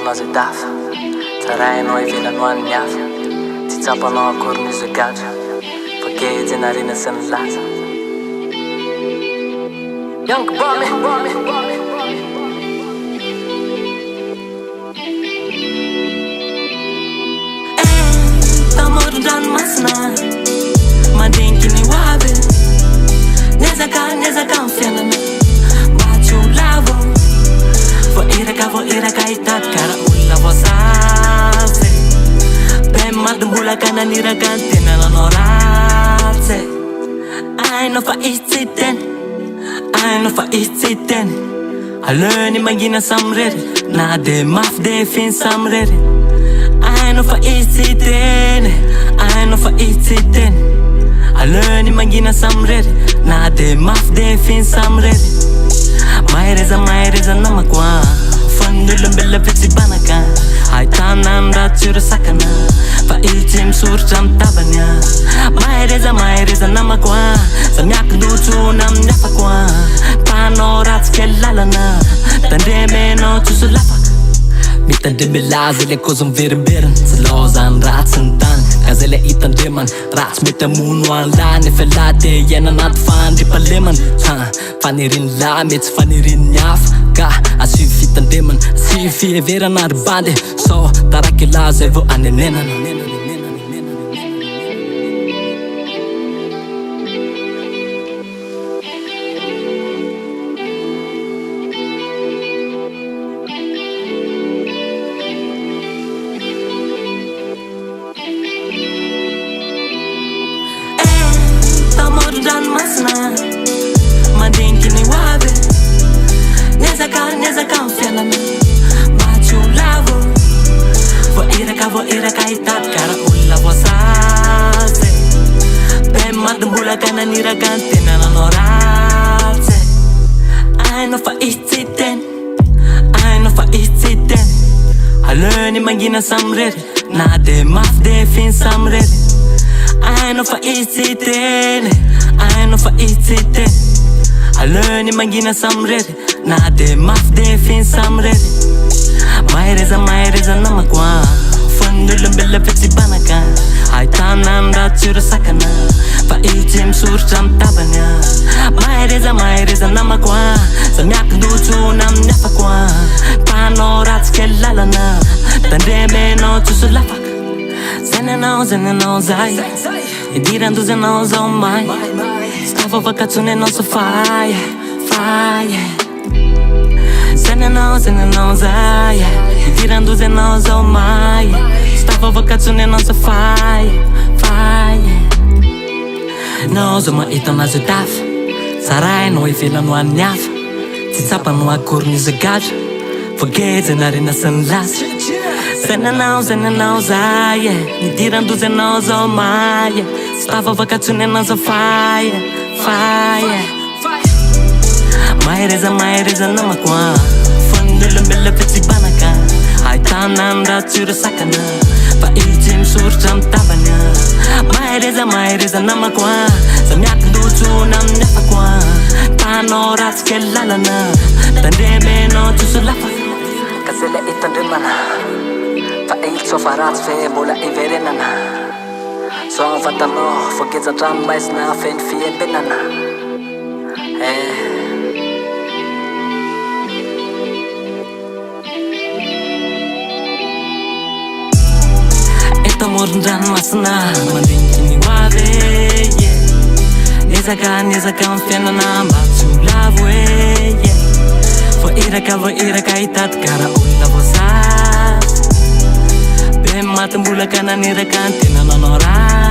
hitanao zay dafa tsarainao ivelany ho an'ny hafa tsy tsapanao akory ny gadra fa kejy anarena sy ny laza Young Bommy Tamoron-dranomasina mandiniky ny hoavy Nezaka ny fiainana mba tsy ho lavo voiraka hitady kara olona voasazy be madimbolaka naniraka ny tena nanao ratsy Ainao fa izy tsy teny aleny mangina samy rery na de mafy de finy samy rery Ainao fa izy tsy teny aleny mangina samy rery na de mafy de finy samy rery Mahereza namako fan'olombelona fetsy banaka ahitana ny ratsy ireo sakana fa izy misoritra amin'ny tabany Mahereza namako samiakin-dotsona amin'ny hafako mpanao ratsy kely lalana tandremenao tsoso lafaka mitandremy laza le kozy miveriberiny tsy laozany ratsy ny tany ka zay le hitandremany ratsy mety amono an'lany efa la de iaina anaty fandripalemany faniriny la mety tsy faniriny hafa ka asivy fitandremany asivy fieverana ary bandy so taraky la zay vo anenenana Tamoron-dranomasina mandiniky ny hoavy Nezaka ny fiainana mba tsy ho lavo voiraka hitady kara olona voasazy be madimbolaka naniraka ny tena nanao ratsy Ainao fa izy tsy teny aleny mangina samy rery na de mafy de finy samy rery Ainao fa izy tsy teny aleny mangina samy rery na de mafy de finy samy rery Mahereza namako fan'olombelona fetsy banaka ahitana ny ratsy ireo sakana fa izy misoritra amin'ny tabany Mahereza namako samiakin-dotsona amin'ny hafako mpanao ratsy kely lalana tandremenao tsoso lafaka Zay nanao zay idiran-dozy anao zao may Sy tafavakatsony anao so faye Zay nanao zay idiran-dozy anao zao may Sy tafavakatsony anao so faye Nao zao mahita anazy dafa tsarainao ivelany ho an'ny hafa tsy tsapanao akory ny gadra voagejy anarena sy ny laza Zay nanao zay idiran-dozy anao zao may Sy tafavakatsony anao so faye Mahereza namako fan'olombelona fetsy banaka ahitana ny ratsy ireo sakana fa izy misoritra amin'ny tabany Mahereza namako samiakin-dotsona amin'ny hafako mpanao ratsy kely lalana tandremenao tsoso lafaka ka zay le hitandremana fa ilitsofa ratsy fe mbola iverenana so fantanao voagejan-dranomaizina feny fiembenana Tamoron-dranomasina mandiniky ny hoavy Nezaka ny fiainana mba tsy ho lavo voiraka hitady kara olona voasazy be madimbolaka naniraka ny tena nanao ratsy